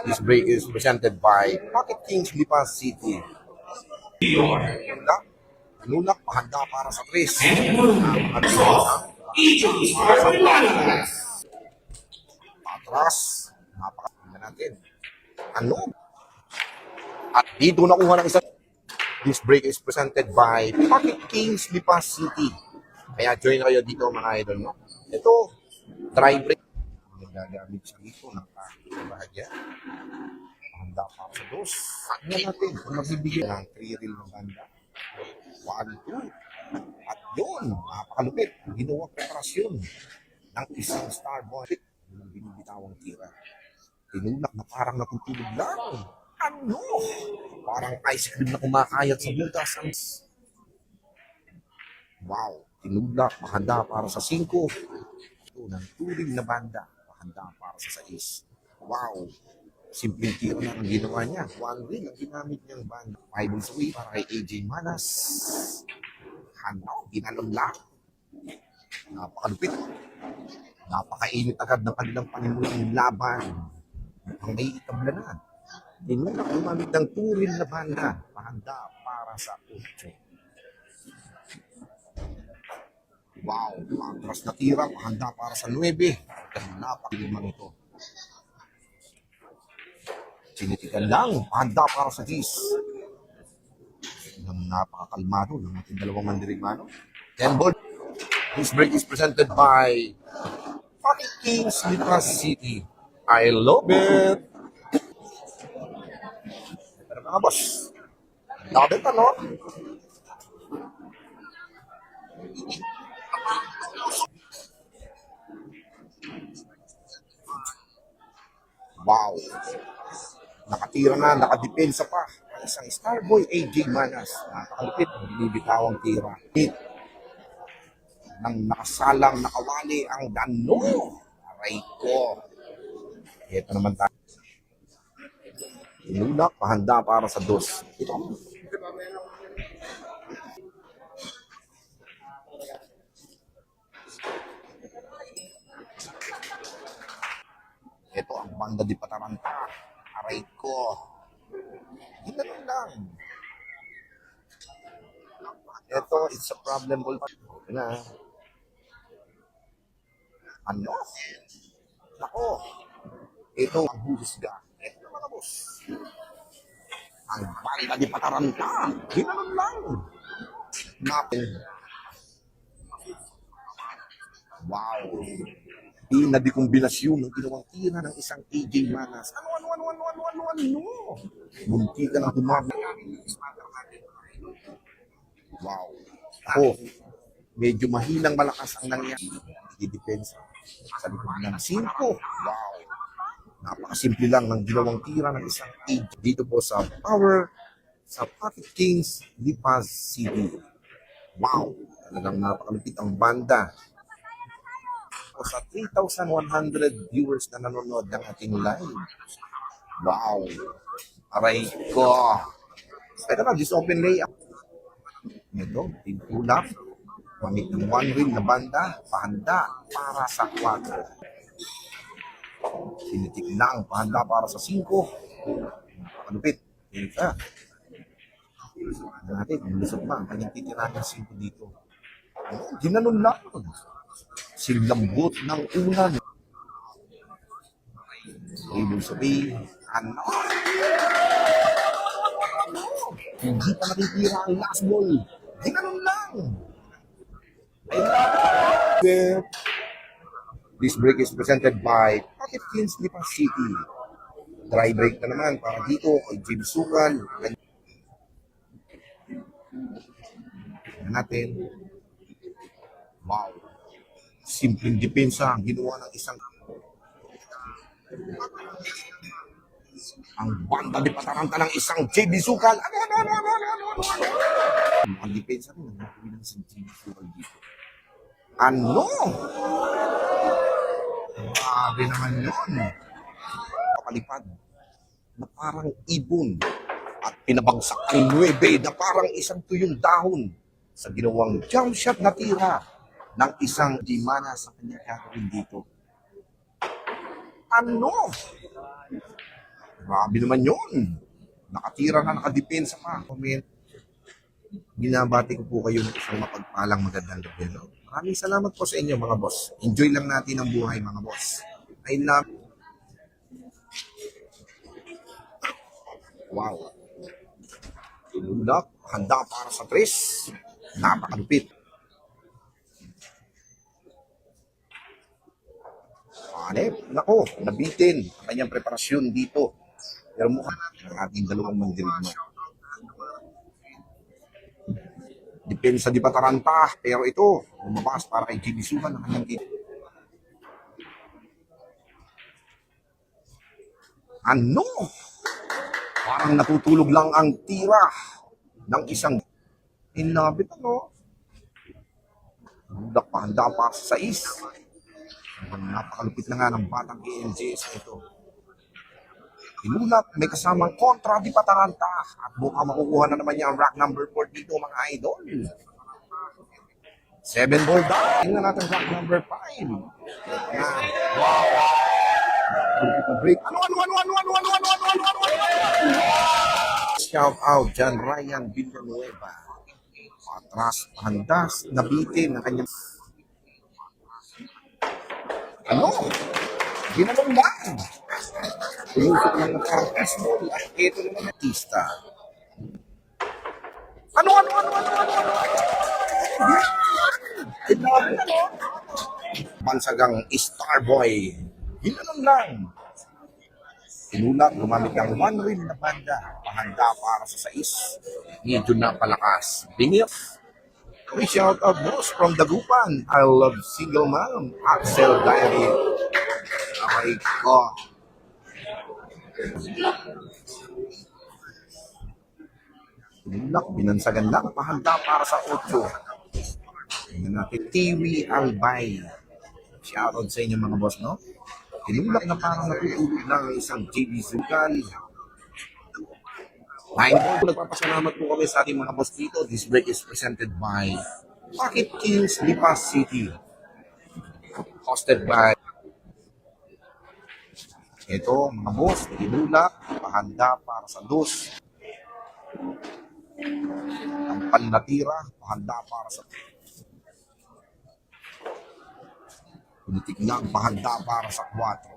This break is presented by Pocket Kings Lipa City. Lunak, handa para sa tres. Atras. Napakaganda natin. Ano? At dito nakuha ng isa. This break is presented by Pocket Kings Lipa City. Kaya join kayo dito mga idol. No? Ito, dry break. Gagamit siya dito ng bahagya. Handa para sa dos. Ano natin? Kung magbibigay ng 3 reel ng banda. 1, 2. At yun, napakalupit. Ginawa preparasyon ng isang Starboy. Ng binibitawang tira. Tinulak na parang natutulog lang. Ano? Parang ice cream na kumakayat sa butas. Wow, tinulak, mahanda para sa 5. Ito ng 2 reel na banda. Mahanda para sa 6. Wow, simpleng tira na ang ginawa niya. 1 reel ang ginamit niyang banda. 5 balls away para kay AJ Manas. Ano, ginalon lang. Napakalupit. Napakainit agad ng kanilang panimulang laban. Ang may itablanan. Tinulak gumamit ng 2 reel na banda. Mahanda para sa 8. Wow, atras na tira. Mahanda para sa 9. Napakalimang ito. Sinitikan lang. Mahanda para sa 10. Napakakalmado ng ating dalawang mandirigmano. 10 ball. This break is presented by Pocket Kings Lipa City. I love it. Pero mga boss, love it ano? Wow. Nakatira na, nakadepensa pa. Isang Starboy AJ Manas. Napakalupit, binibitawang tira. Nang nakasalang nakawali ang dano. Aray ko. Ito naman tayo. Tinulak, pahanda para sa 2. Ito. Ito ang banda di Pataranta. Aray ko. Ginanon lang. Ito, it's a problem ball. Okay na. Ano? Nako. Ito ang husga. Ito na mga boss. Ang banda di Pataranta. Ginanon lang. Napin. Wow. Ina di kombinasyon ng ginawang tira ng isang AJ Manas. Ano? Bunti ka ng tumama. Wow. Ako, medyo mahinang malakas ang nangyari. Didepensa sa likod ng 5. Wow. Napakasimple lang ng ginawang tira ng isang AJ. Dito po sa Power, sa Pocket Kings Lipa City. Wow. Talagang napakalupit ang banda. Sa 3,100 viewers na nanonood ng ating live. Wow. Aray ko. Ito na, this open layout. Ito, tinulak. Mamit ng 1 reel na banda. Pahanda para sa 4. Sinitik lang. Pahanda para sa 5. Malupit. Ito. Natin, lulusot pa. Ang kanyang titirahan ng 5 dito. Ginanon lang. Silambot ng ulan. Ibig sabihin, ano? Hindi pa natitira ang last ball. Ginanon lang. I love it. This break is presented by Pocket Kings Lipa City. Dry break na naman para dito kay James Sukan. Natin. Wow. Simpleng depensa ang ginawa ng isang ang banda di Pataranta ng isang JB Sukal. Ang depensa rin ang nakuha ng isang JB Sukal dito. Ano? Grabe naman yun. Kapalipad na parang ibon at pinabagsak ang 9 na parang isang tuyong dahon sa ginawang jump shot na tira ng isang Dimana sa kanya gagawin dito. Ano? Grabe naman yun. Nakatira na, nakadepensa pa. Comment. Binabati ko po kayo ng isang mapagpalang magandang gabi. No? Maraming salamat po sa inyo mga boss. Enjoy lang natin ang buhay mga boss. I love. Wow. Tinulak, handa para sa tres. Napakalupit. Nako, nabitin ang kanyang preparasyon dito. Pero mukha ang ating dalawang mandirigma. Depensa di Pataranta, pero ito, lumabas para kay GB Sukan ang kanyang team. Ano? Parang natutulog lang ang tira ng isang inabit, ano? Budak pa, handa pa sa 6. Napakalupit na nga ng batang KMJS ito. Tinulak, may kasamang kontra di Pataranta. At buka makukuha na naman niya ang rack number 4 dito mga idol. 7 ball down. Tingnan natin rack number 5. Wow! Break. Ano? Shout out dyan, Ryan Villanueva. Atras, handas, nabitin ang kanyang... Ano? Ginanong lang. Pinusok lang ng fastball. At ito naman ang tista. Ano? Bansagang Starboy. Ginanong lang. Tinulak, gumamit ng one reel na banda. Pahanda para sa 6. Medyo na palakas. Bingit. We shout out boss from Dagupan. I love single mom. Axel Diary. Okay ko. Tinulak, binansagan lang. Pahanda para sa 8. Tingnan natin. Tiwi Albay. Shout out sa inyo mga boss, no? Tinulak na parang natutulog lang isang JB Sukan. Nagpapasalamat po kami sa ating mga boss dito. This break is presented by Pocket Kings Lipas City. Hosted by ito mga boss, tinulak, pahanda para sa 2. Ang panatira, pahanda para sa punitik lang, pahanda para sa 4.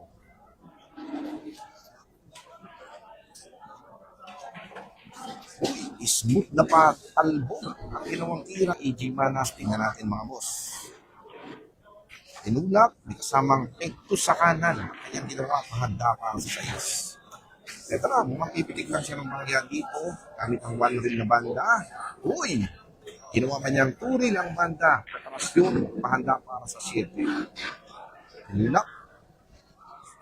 Uy, smooth na pa talbog. Ang ginawang tira, AJ Manas. Tingnan natin mga boss. Tinulak, may kasamang pekto sa kanan. Kanyang ginawa, pahanda para sa 6. Ito na, mapipitik lang siya ng mga dito. Gamit ang one reel na banda. Uy, ginawa kanyang 2 reel ang banda. Preparasyon, pahanda para sa 7. Tinulak.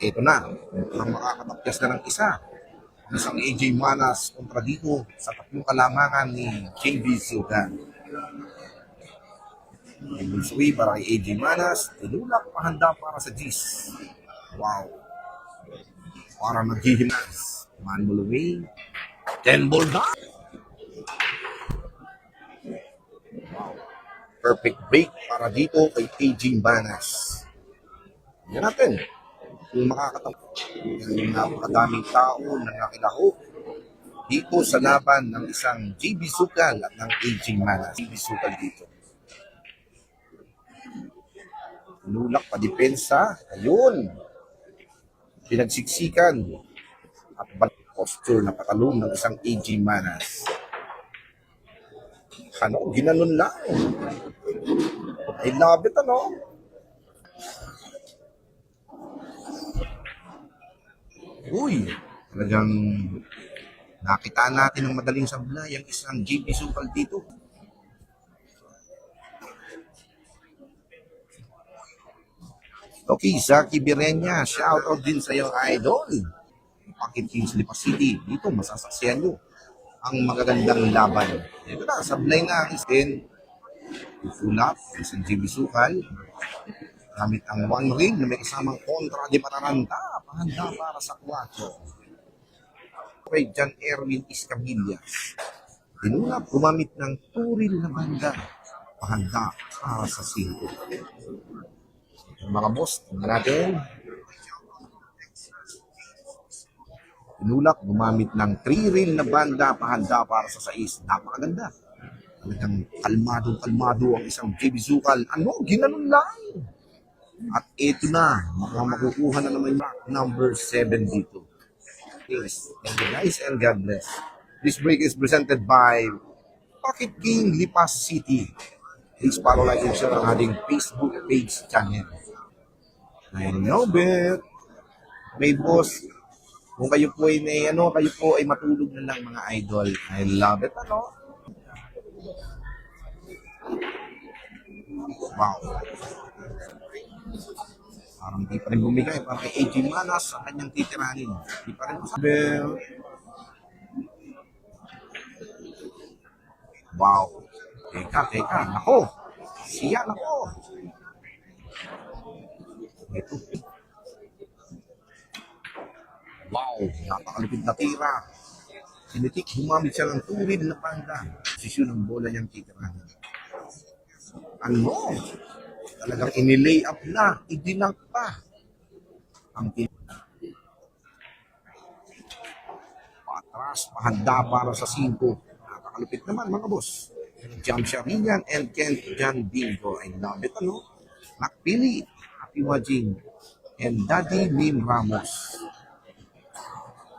Ito na, ang makakatapyas na ng isa. Isang AJ Manas kontra dito sa 3 kalamangan ni JB Sukan. Yung sway para kay AJ Manas, tinulak, pahanda para sa G's. Wow. Para naghihimas. Manual away. 10 ball down. Wow. Perfect break para dito kay AJ Manas. Yan natin. Kung makakatawa, yung napakadaming tao na nakilahok dito sa laban ng isang JB Sukal at ng AJ Manas. JB Sukal dito. Nulak pa depensa. Ayun. Pinagsiksikan. At posture na patalong ng isang AJ Manas. Ano? Ginanon lang. I love it, ano? Uy, talagang nakita natin ng madaling sablay ang isang JB Sukal dito. Okay, Zaki Birenya, shout out din sa iyo, idol. Pocket Kings Lipas City, dito masasaksihan nyo ang magagandang laban. Ito na, sablay na ang isin. Sulap, isang JB Sukal. Gamit ang one ring na may kasamang kontra di Pataranta. Pahanda para sa 4. Okay, John Erwin Iscabillas. Tinulak, gumamit ng 2 reel na banda. Pahanda para sa 5. Mga boss, tingnan natin. Tinulak, gumamit ng 3-reel na banda, pahanda para sa 6. Napakaganda. Talagang kalmado ang isang JB Sukal. Ginanon lang. At ito na, makukuha na naman yung number 7 dito. Yes. Thank you guys and God bless. This break is presented by Pocket King Lipas City. Please follow, like, and share ang ating Facebook page channel. I love it. May boss, kung kayo po ay kayo po ay matulog na lang mga idol. I love it, Wow. Parang di pa rin bumigay. Parang kay AJ Manas ang kanyang titirahin. Di pa rin masabi. Wow. Teka. Nako. Siya, nako. Ito. Wow. Napakalupit na tira. Sinitik, humamit siya ng tuwid na panda. Posisyon ng bola niyang titirahin. Talagang inilay up na. Idinang pa. Ang patras, pahanda para sa 5. Nakakalupit naman mga boss. Jam Sharian and Kent Jan Bingo. I love it, Nakpili, Happy Wajing, and Daddy Min Ramos.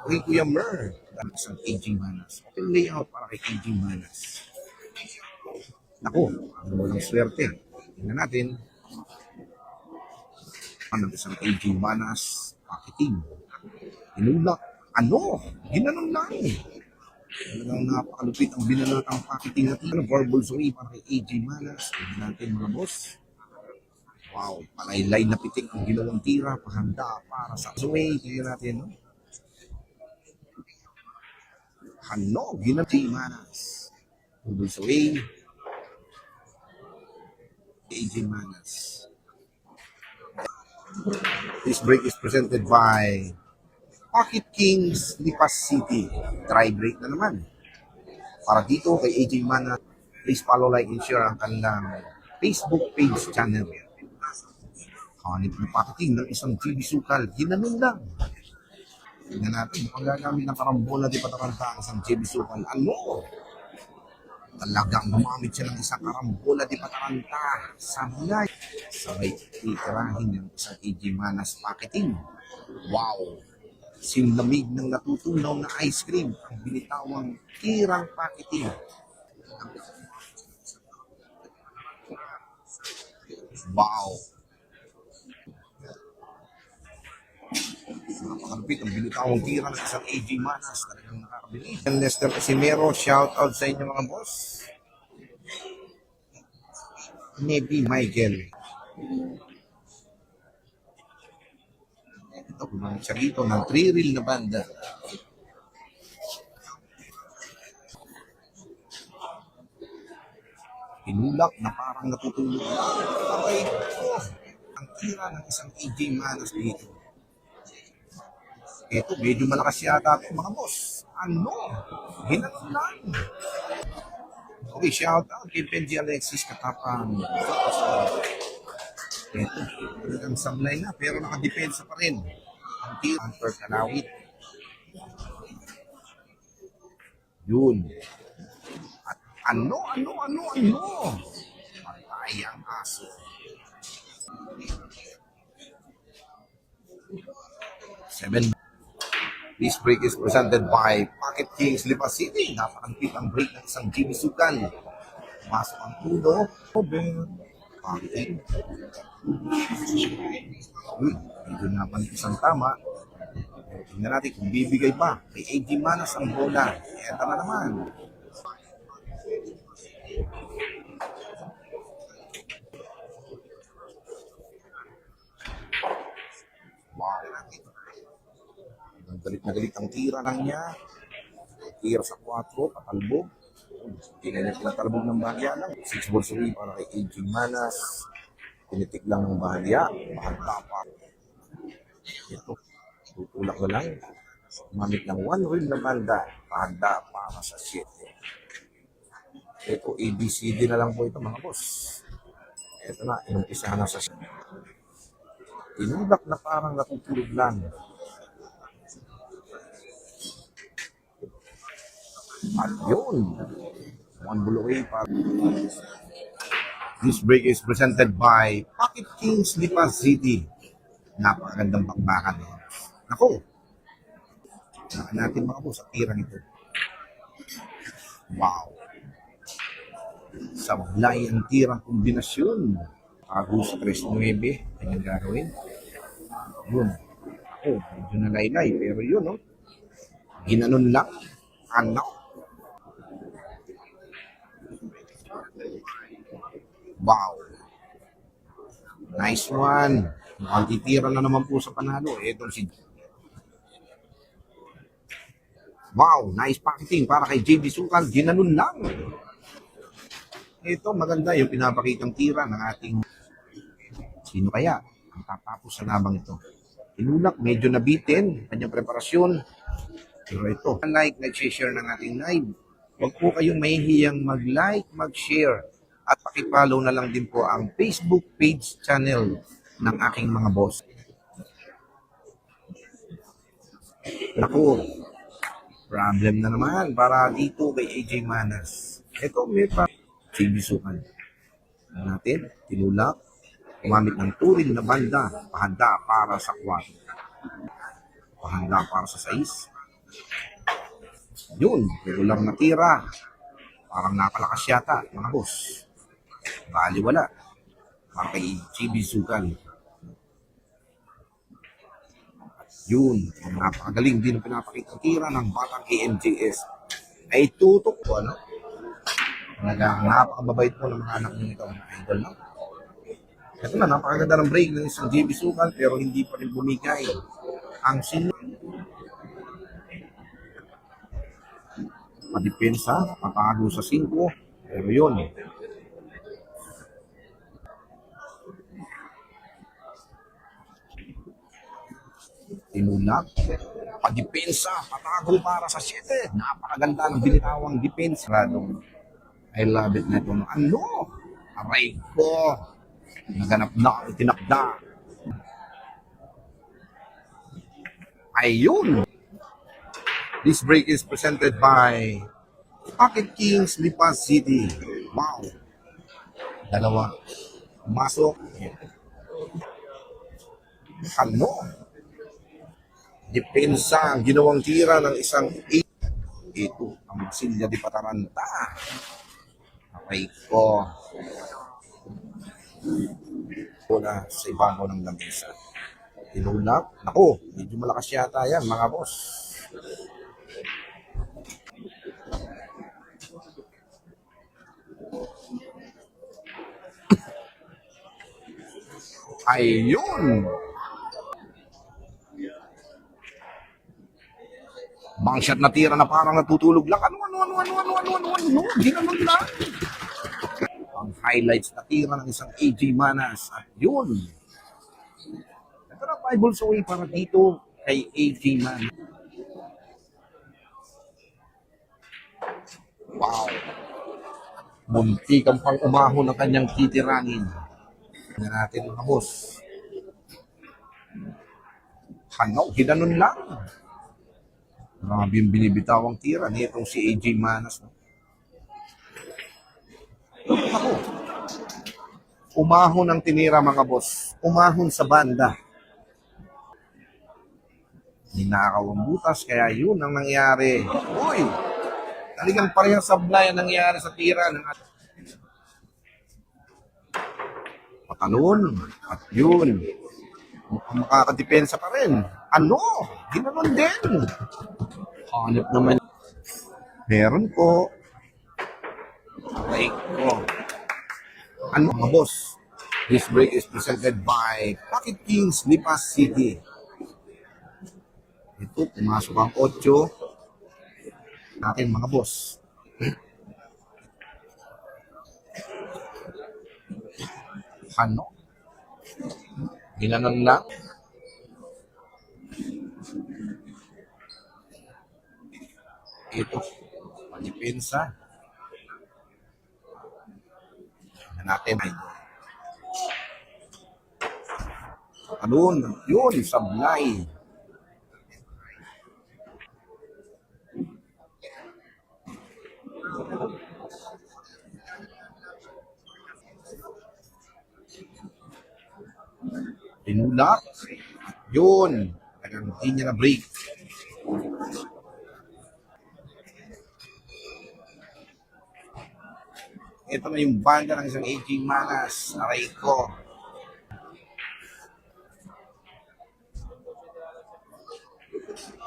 Okay, Kuya Mer. Isang AJ Manas. Okay, layout para kay AJ Manas. Naku, walang swerte. Tingnan natin. Isang AJ Manas, pakiting. Inulak. Ginanon lang. Talagang napakalupit ang binalatang pakiting natin. Verbal sorry para kay AJ Manas. Tingnan natin mga boss. Wow, palaylay na pitik ang ginawang tira. Pahanda para sa Zoe. Tingnan natin. Ginawang AJ Manas. Verbal sorry. AJ Manas. This break is presented by Pocket Kings Lipas City. Try break na naman. Para dito kay AJ Manas, please follow, like, and share ang kanilang Facebook page channel. Hanip na pakiting ng isang JB Sukal. Ginanon lang. Tingnan natin, kung gagamit ng karambola di pataranta ang isang JB Sukal. Talagang gumamit siya ng isang karambola di pataranta. Sabay titirahin ng isang AJ Manas pakiting. Wow! Sinlamig ng natutunaw na ice cream ang binitawang tirang pakiting. Wow! Napakalupit ang binitawang tira ng isang AJ Manas. Talagang nakakabilis. And Lester Casimero, shout out sa inyo mga boss. Maybe Michael. Ito, gumamit siya rito ng 3-reel na banda. Inulak na parang natutulog. Okay, ang tira ng isang AJ Manas dito. Ito, medyo malakas yata ito mga boss. Ginanon lang. Okay, shout out kay Benji Alexis Katapang. Ito, talagang sablay na pero nakadepensa pa rin. Ang tira ng Perk Kalawit. Yun. At Patay ang aso. Seven. This break is presented by Pocket Kings Lipas City. Napakantip ang break ng isang JB Sukal. Masok ang tudo. Pocket. Ito na pa isang tama. Tingnan natin kung bibigay pa. Kay AJ Manas ang bola. Ito na naman. Wow. Galit na galit ang tira lang niya. Tira sa 4, patalbog. Tingnan niya pinatalbog ng bahagya lang. 6 balls away para kay AJ Manas. Tinitik lang ng bahagya. Bahagya pa. Ito. Tutulak na lang. Mamit ng 1-reel na banda. Bahagya para sa 7. Ito, ABCD na lang po ito mga boss. Ito na, inumpisa na sa 7. Tinulak na parang natutulog lang. At yun, one ball away para. This break is presented by Pocket Kings Lipa City. Napakagandang bakbakan. Ako, saan natin mga boss at tira nito. Wow. Sablay ang tirang kombinasyon. Bago sa 3-9, kanyang gagawin. Yun. Ako, medyo nalaylay. Pero yun, no? Ginanon lang. Ano? Wow. Nice one. Mukhang titira na naman po sa panalo. Etong si... Wow, nice packeting para kay JB Sukan. Ginanon lang. Ito, maganda yung pinapakitang tira ng ating... Sino kaya ang tatapos sa labang ito? Tinulak, medyo nabitin. Kanyang preparasyon. Pero ito, like, nag-share ng ating live. Huwag po kayong mahihiyang mag-like, mag-share. At pakipollow na lang din po ang Facebook page channel ng aking mga boss. Naku, problem na naman para dito kay AJ Manas. Ito may pa Sibisukan. Natin, tinulak, gumamit ng turing na banda, pahanda para sa 4. Pahanda para sa 6. Yun, pero lang natira. Parang napalakas yata, mga boss. Bali wala. Para kay JB Sukan. Yun, napakagaling din ang pinapakita tira ng batang AMJS. Ay tutok po, ano? Napakababait po ng mga anak nito, mga idol na. Ito na, napakaganda ng break ng isang JB Sukan pero hindi pa rin bumigay ang padepensa, patalo sa 5, pero yun. Tinulak, padepensa, patago para sa 7. Napakaganda ng binitawang depensa. I love it na ito. Ano? Aray ko. Naganap na, itinakda. Ayun. This break is presented by Pocket Kings Lipa City. Wow. Dalawa. Masok. Ano? Depensa ang ginawang tira ng isang 8. Ito ang Silya de Pataranta. Okay ko. Wala sa ibabaw ng lamesa. Tinulak. Naku, medyo malakas yata yan mga boss. Ayun. Bang shot na tira na parang natutulog lang. Ano? Ginanon lang. Ang highlights na tira ng isang AJ Manas. At yun. Ito na 5 balls away para dito kay AJ Manas. Wow. Munti kang pang umahon ng kanyang titiranin. Tingnan natin mga boss. Hanaw, ginanon lang. Grabe yung binibitawang tira nitong si AJ Manas. Ako, umahon ang tinira mga boss. Umahon sa banda. Ninakaw ang butas, kaya yun ang nangyari. Uy! Talagang parehang sablay ang nangyari sa tira ng patalon. At yun, mukhang makakadepensa pa rin. Ano? Ginanon din. Hanip naman. Meron po. Like ko. Ano mga boss? This break is presented by Pocket Kings Lipa City. Ito, pumasok ang 8 natin mga boss. Ano? Ginanon lang. Ito, panipensa. Natin ay alun, yun, sablay. Tinulak. Yun. Talagang hindi niya na break. Ito na yung banda ng isang AJ Manas. Aray ko.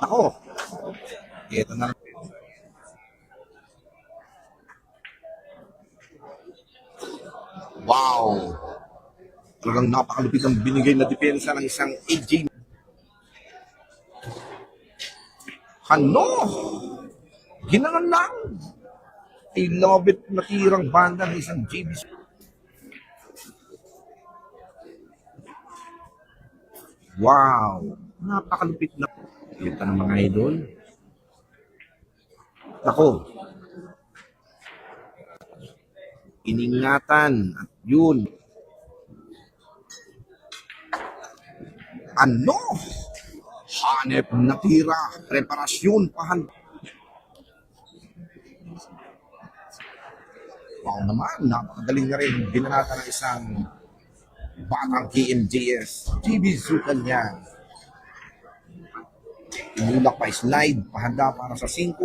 Ako. Ito na. Wow. Talagang napakalupit ang binigay na depensa ng isang AJ. Ano? Ginanon lang. I love it. Natirang banda ng isang JB. Wow. Napakalupit na. Ito ng mga idol. Ako. Iningatan. At yun. Ano? Hanep na tira. Preparasyon. Wow naman. Napakagaling na rin. Binanata ng isang batang KMJS. GB Zukan yan. Inulak pa slide. Pahanda para sa 5.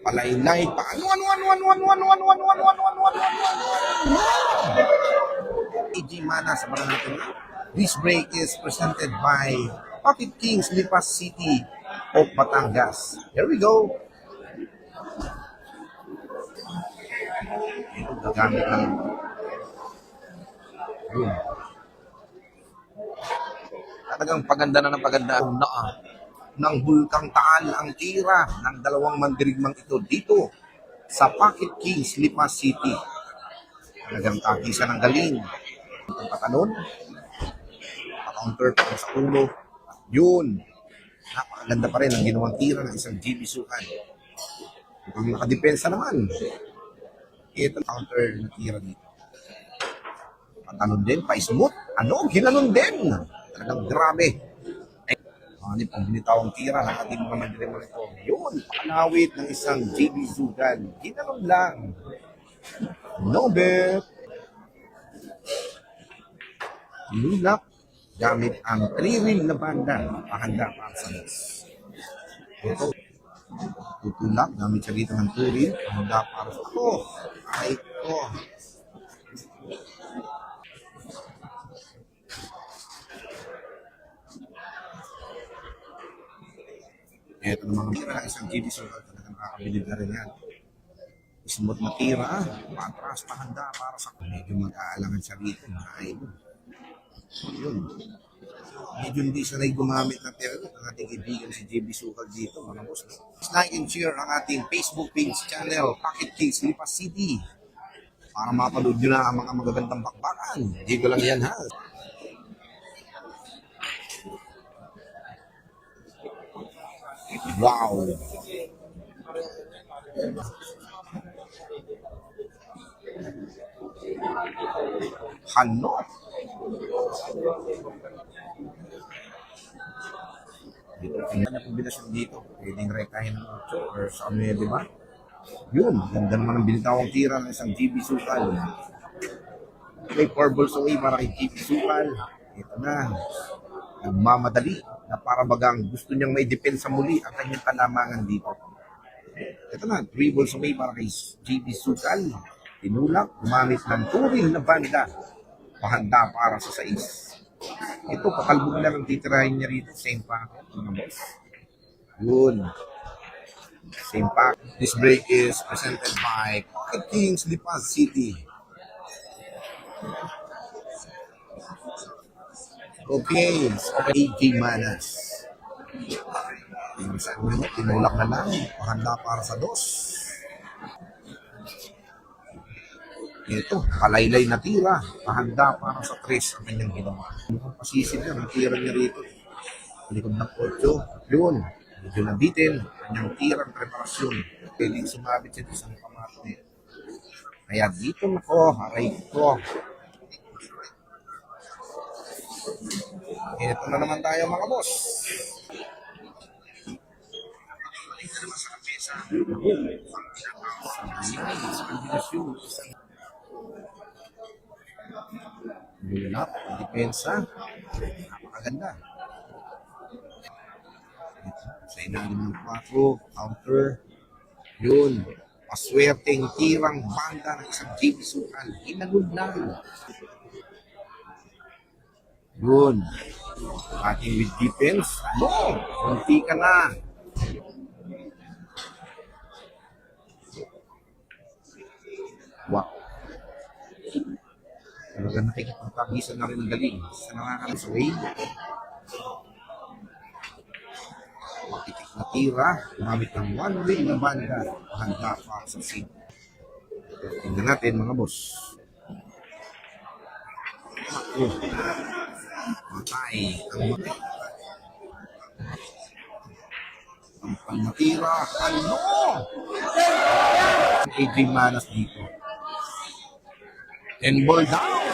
Palaylay pa. AJ Mana sa mga natin. This break is presented by Pocket Kings Lipas City of Batangas. Here we go. Ito gagamit ng yun. Talagang paganda na ng paganda ng Bulkang Taal ang tira ng dalawang mandirigmang ito dito sa Pocket Kings Lipas City. Talagang kakisa ng galing. Ang patanon, pa-counter pa sa ulo. Yun. Napakaganda pa rin ang ginawang tira ng isang GB Sukan. Ang nakadepensa naman. Ito counter na tira dito. Patanon din, pa-smooth. Ano? Ginanon din. Talagang grabe. Ano pang binitawang tira ng ating mga mandirigmang ito. Yun, pakalawit ng isang GB Sukan. Ginanon lang. No bet. Inulak gamit ang 3-wheel na banda. Pahanda para sa boss. Ito. Tutulak gamit siya dito ng 2-wheel. Pahanda para sa ako. Ay ko. Ito naman ang tira ng isang GB Sukan. Talagang kakabilib na rin yan. Smooth na tira. Patras, pahanda para sa medyo mag-aalangan siya rito. Ayun. Yun. Medyo hindi sanay gumamit ng tira ng ating kaibigan si JB Sukal dito, mga boss. Like and share ang ating Facebook page channel, Pocket Kings Lipas City. Para mapanood nyo na ang mga magagandang bakbakan. Dito lang yan, ha? Wow! Ano? Dito, tingnan na kombinasyon dito. Pwedeng rekahin ng 8 or sa 9, di ba? Yun, ganda naman ang binitawang tira ng isang GB Sukal. May 4 balls away para kay GB Sukal. Ito na. Nagmamadali na para bagang gusto niyang may depensa muli ang kanyang kalamangan dito. Ito na, 3 balls away para kay GB Sukal. Tinulak, gumamit ng 2-wheel na banda. Pahanda para sa 6. Ito, pakalbog lang ang titirahin niya rito. Same packet, mga boss. Yun. Same pack. This break is presented by Pocket Kings Lipas City. Okay, AJ Manas. Tinulak na lang. Pahanda para sa 2. Ito, palaylay na tira. Pahanda para sa 3 ang kanyang ginawa. Mukhang pasisid na, ang tira niya rito. Likod ng 8. Yun, medyo nabitin. Kanyang tirang preparasyon. Pwedeng sumabit siya sa pamate. Kaya dito na ko, aray ko. Ito na naman tayo mga boss. Ito naman sa kapesa. Kombinasyon. Bulap, depensa. Napakaganda. Sa ilalim ng 4, counter. Yun. Paswerteng tirang banda ng isang JB Sukan. Inagod lang. Yun. Ating with defense. No! Kunti ka na. Wow. Talaga nakikipagpagisan na rin ang galing sa nakakalas way. Makitik na tira. Gamit ng one ring na banda. Handa pa sa seat. Tingnan natin mga boss. Matay ang matay. Ang panatira. Ano? AJ Manas dito. And ball down.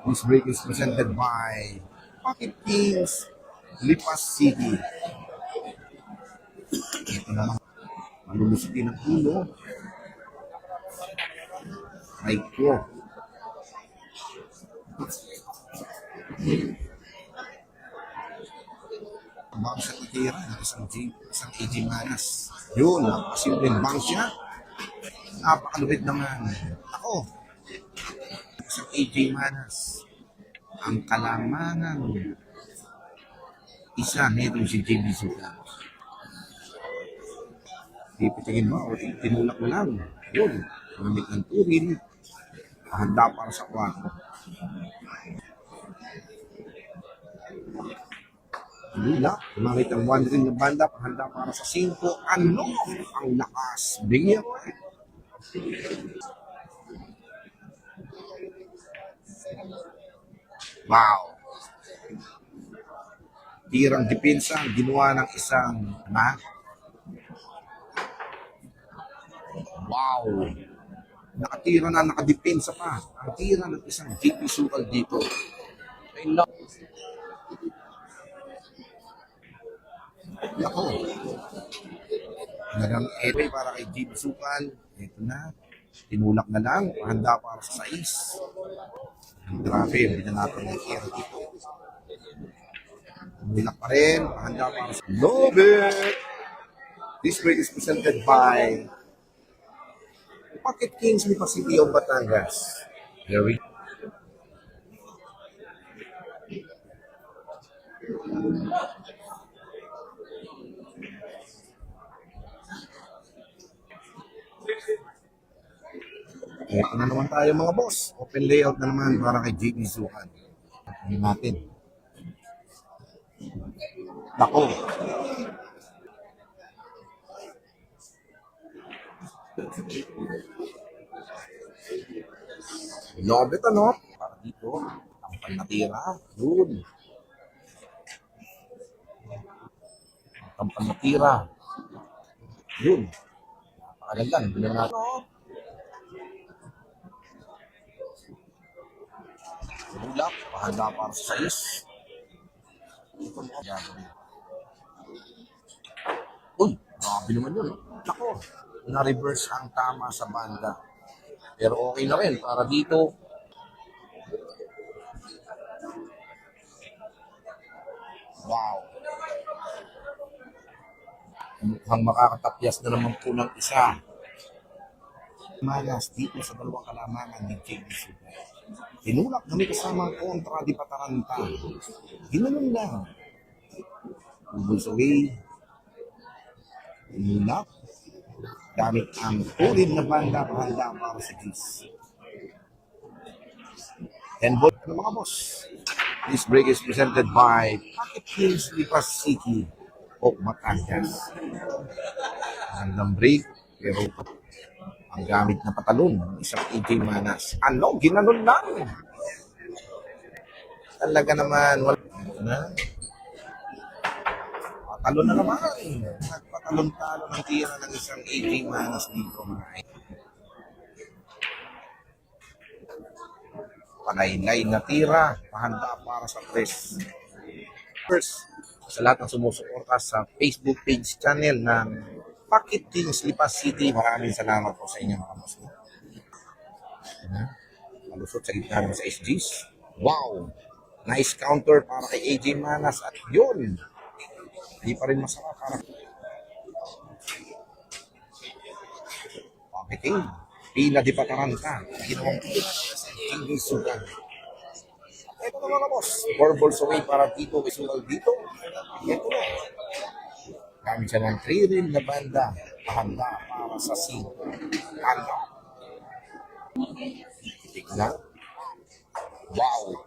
This break is presented by Pocket Kings Lipas City. Ito naman. Malulusitin ng ulo. Right ko. Ang bang siya natira ng isang AJ Manas. Yun, napakasimpleng bang siya. Napakalupit naman. Ako, isang AJ Manas. Ang kalamangan isa nitong si JB Sukan. Pipitingin mo o tinulak mo lang. Yun, gamit ng turin. Handa para sa kwarto. Tinulak, gamit ang one ring na banda. Handa para sa 5. Ano ang lakas? Bigyan mo. Wow. Tirang depensa ang ginawa ng isang wow. Nakatira na, nakadepensa pa. Ang tira ng isang JB Sukan dito. Ay, Nako. Nagang ere para kay JB Sukan. Ito na. Tinulak na lang. Handa para sa 6. Grabe, hindi na natin ng ere dito. Tinulak pa rin. Handa para sa love it. This break is presented by Pocket Kings Lipas City of Batangas. Here we go. Ito na naman tayo mga boss. Open layout na naman para kay JB Sukan. Ito natin. Nako. Lobet ano? Para dito. Ang panatira. Yun. Ang panatira. Yun. Napakaganda. Hindi na natin. Bulak. Pahanda para sa 6. Ito mo. Uy. Grabe naman yun. Nako. Na-reverse ang tama sa banda. Pero okay na rin para dito. Wow. Mukhang makakatapyas na naman po ng isa. Malas dito sa dalawang kalamangan ni JB Sukan. Tinulak kami kasama ang kontra di Pataranta. Ginanon lang. Moves away. Tinulak. Gamit ang turin na banda pahanda para sa Gis. And ball ng mga boss. This break is presented by Pocket Kings Lipas City of Batangas. Magandang break, pero ang gamit na patalon ng isang AJ Manas. Ano? Ginanon lang. Talaga naman. Wala na. Patalon na naman. Nagpatalon-talon ang tira ng isang AJ Manas dito. Panaylay na tira. Pahanda para sa press. First, sa lahat ng sumusuporta sa Facebook page channel ng Pocket Kings Lipas City, maraming salamat po sa inyo mga boss. Lusot sa gitna ng sa SGs. Wow! Nice counter para kay AJ Manas at yun. Hindi pa rin masarap para pakiting. Pila di pataranta. Ginawang hindi sugal. Ito na mga boss. 4 balls away para dito. Visual dito. Ito na. Gamit siya ng 3 rin na banda. Handa para sa 5. Handa. Tignan. Wow!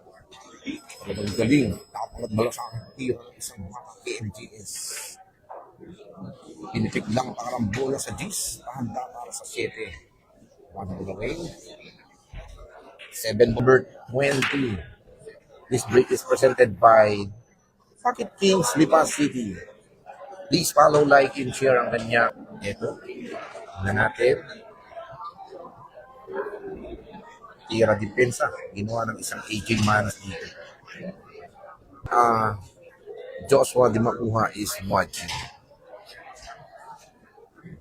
Talagang galing. Napangat bala sa aking tira ng isang mga PMGS. Pinipik lang parang bola sa G's. Handa para sa 7. 1 away. 7 over 20. This break is presented by Pocket Kings Lipa City. Please follow, like, and share ang kanya. Ito. Tingnan natin. Tira depensa. Ginawa ng isang AJ Manas dito. Joshua Di Makuha is watching.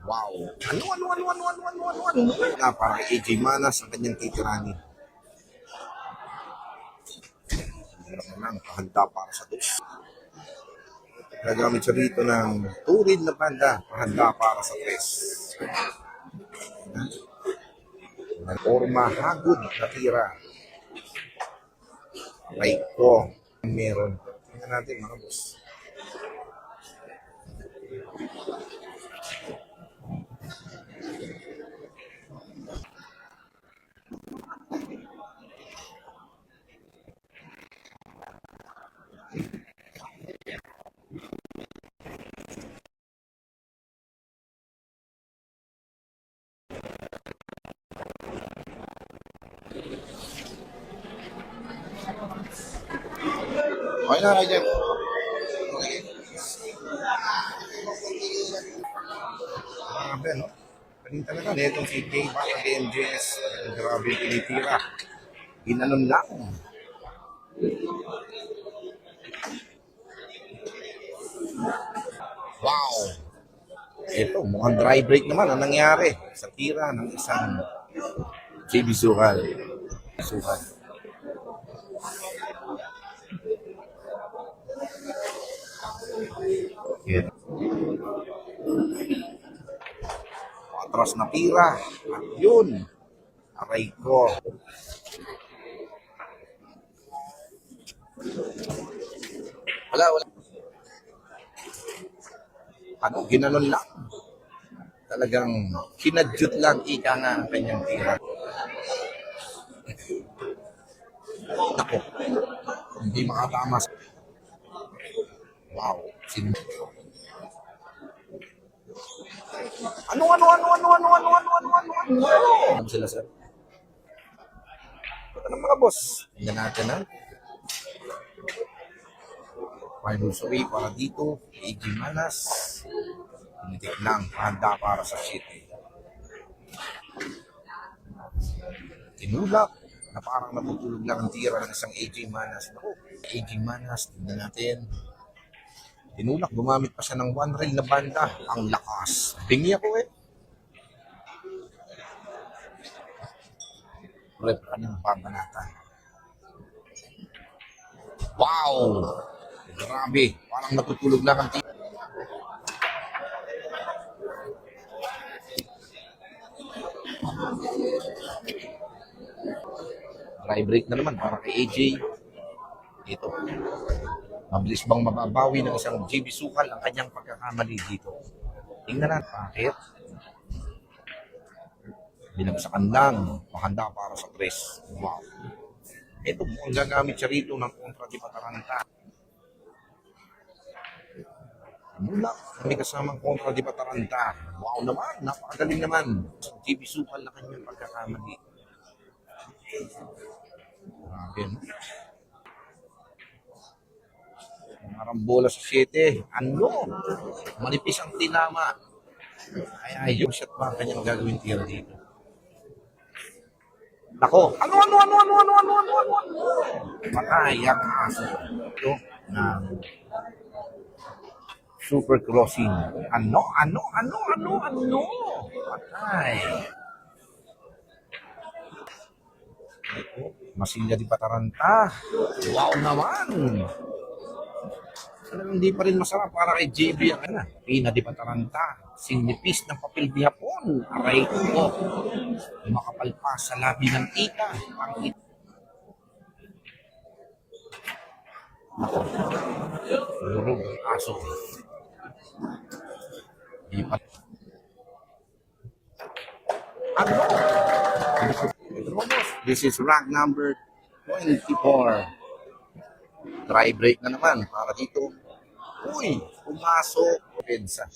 Wow. Ano? Para kay AJ Manas ang kanyang titiranin. Handa para sa dos. Nagamit siya rito ng turid na banda. Handa para sa 3. Orma hagod na tira. Right ko. Meron. Tingnan natin mga boss. Okay na, Rajan. Okay. Grabe, no? Galing talaga. Netong si K-Back and MJS. Grabe yung tinitira. Ginanon lang. Wow! Ito, mukhang dry break naman ang nangyari sa tira ng isang JB Sukal. Yeah. Atras na tira. At yun. Aray ko. Wala. Ano, ginanon lang. Talagang kinadyut lang ika nga ang kanyang tira. Ako, hindi makatama. Wow. Ano? Ano sila, sir? Ito na mga boss. Tingnan natin, ha? Final away para dito. AJ Manas. Pinitik lang. Handa para sa City. Tinulak na parang natutulog lang ang tira ng isang AJ Manas. Naku, AJ Manas, tingnan natin. Tinulak, gumamit pa siya ng 1 rail na banda. Ang lakas. Bingi ako Rep ng pambanatan. Wow! Grabe. Parang natutulog lang ang tira. Dry break na naman para kay AJ. Ito. Mabilis bang mababawi ng isang JB Sukal ang kanyang pagkakamali dito? Tingnan natin bakit. Binagsakan lang. Mahanda para sa 3. Wow. Ito mo ang gagamit siya rito ng kontra di pataranta. Mula may kasamang kontra di pataranta. Wow naman. Napakagaling naman. JB Sukal na kanyang pagkakamali. Grabe, no? Marambola sa 7. Ano? Manipis ang tinama. Ay, yung shot ba kanyang gagawin tira dito? Nako. Ano? Patay ang aso. Ito na super crossing. Ano? Patay. Masilya di Pataranta. Wow naman! Alam, hindi pa rin masarap para kay JB ang Pina di Pataranta. Sinipis ng papel di hapon. Aray ko. Makapal pa sa labi ng ika. Ang durog aso. Di pa. Ano? Ito mo, boss. This is rank number 24. Dry break na naman para dito. Uy, pumasok. Pensa.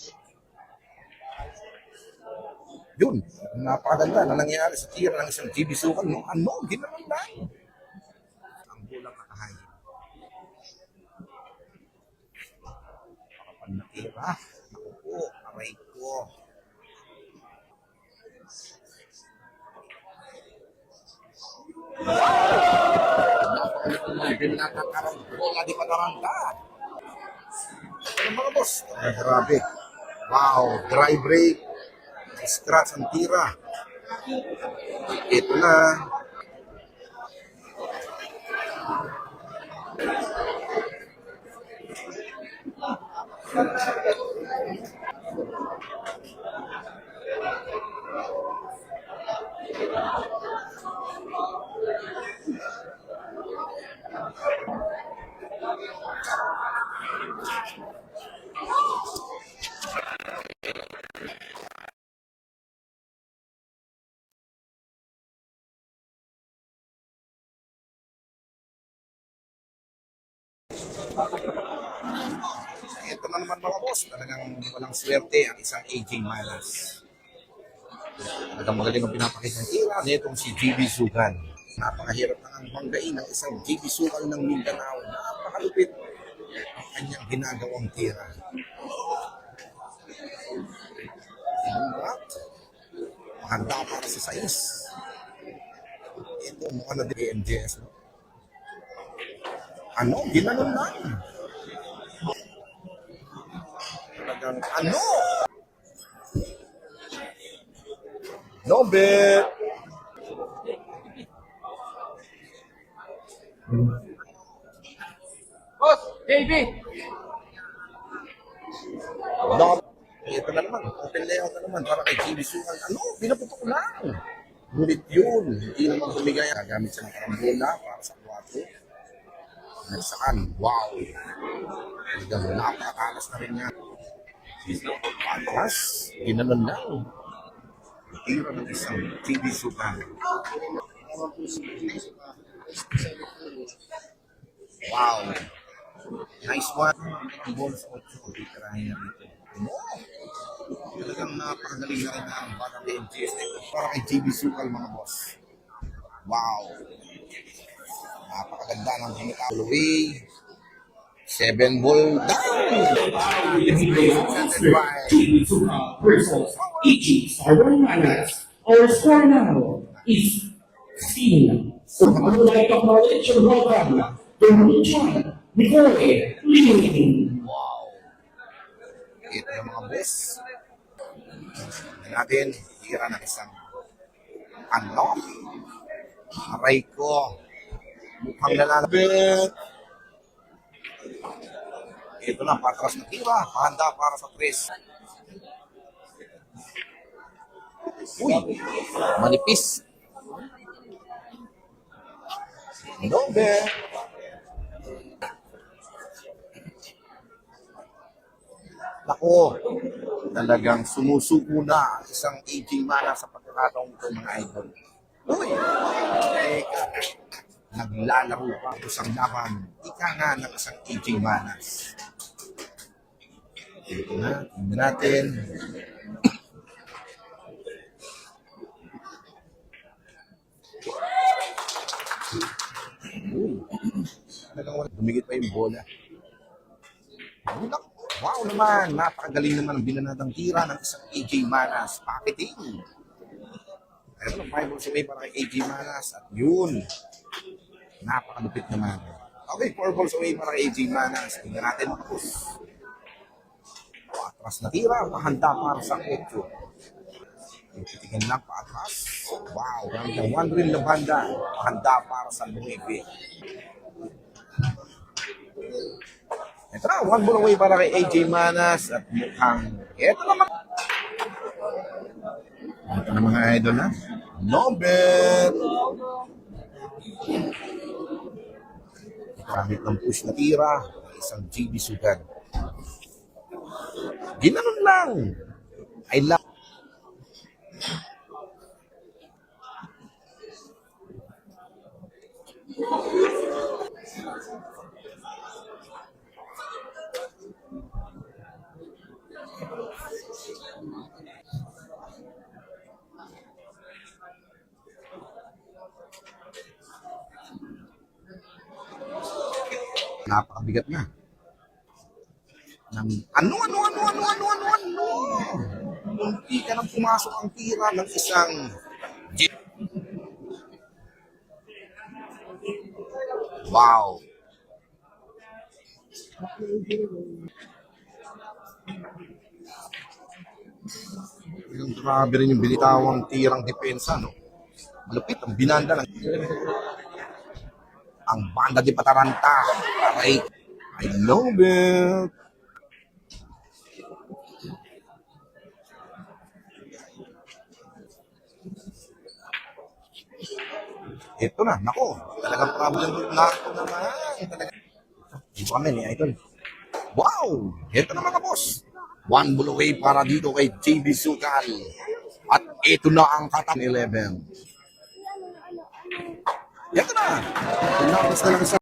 Yun, napakaganda na nangyayari sa tira ng isang GB Sukan. No? Ano, ginaman lang. Ang bulang nakahangin. Makapan na tira. Naku po, aray ko. Pinakakarang bola di Pataranta. Ano mga boss? Ay, grabe. Wow, dry break. Scratch ang tira. Ito na. Ito na naman mga boss. Talagang walang swerte ang isang AJ Malas. Talagang magaling ang pinapakita ng tira nitong si JB Sugan. Napakahirap na ang banggain ng isang JB Sugan ng Mindanao. Napakalupit ang kanyang ginagawang tira. Mahanda para sa sais. Ito mukha na din MJS. No? Ano? Ginanon lang. Talagang ano? No bet. Boss, JB! No. Ito na naman. Open layout na naman para kay JB Sukan. Ano? Pinaputok ko lang. Ngunit yun. Hindi naman bumigay. Gagamit siya ng karambola para sa 4. Nagsaan. Wow. Hanggang napakakalas na rin niya. Patas. Ginanon lang. Tira ng isang JB Sukan. Wow. Nice one. Ang balls 8. Titirahin na dito. No. Talagang napakagaling na rin ang batang MGS para kay JB Sukan mga boss. Wow. Napakaganda ng ginita. Away. 7 ball down. JB Sukan versus EG Southern Manas. Our score now is 16. So I would like to acknowledge your program, Donation Nicole Ling. Wow. Ito yung mga boss. Natin, tira ng isang ano? Aray ko. Mukhang nalalabit. Ito na, patras na tira. Handa para sa 3. Uy, manipis. Dobe. Nako, talagang sumusuko na ang isang AJ Manas sa pagkakataong ito mga idol. Uy, teka, naglalaro pa isang laban. Ika nga ng isang AJ Manas. Ito na, tingnan natin. Talagang dumigit pa yung bola. Wow naman, napakagaling naman ang binanatang tira ng isang AJ Manas. Packeting. Ayun ang 5 balls away para kay AJ Manas. At yun, napakalupit naman. Okay, 4 balls away para kay AJ Manas. Tingnan natin mga boss. Paatras na tira, pahanda para sa 8. Titigan lang paatras. Wow, ang one rin na banda. Handa para sa 9. Ito na, one ball away para kay AJ Manas at mukhang, ito naman. Ito na mga idol na. Nobel! Gamit ng push na tira, isang JB Sugan. Ginanon lang. I love. Napakabigat na. Ano? Munti ka nang pumasok ang tira ng isang wow. Yung grabe rin yung binitawang tirang depensa, no? Malupit ang binanda ng ang banda di Pataranta. Aray, I love it. Ito na, nako. Talagang problem na ito naman. Talaga. Dito kami ni Idol. Wow! Ito na mga boss. One ball away para dito kay JB Sukal. At ito na ang katang 11. Ito na. Tinapos na lang sa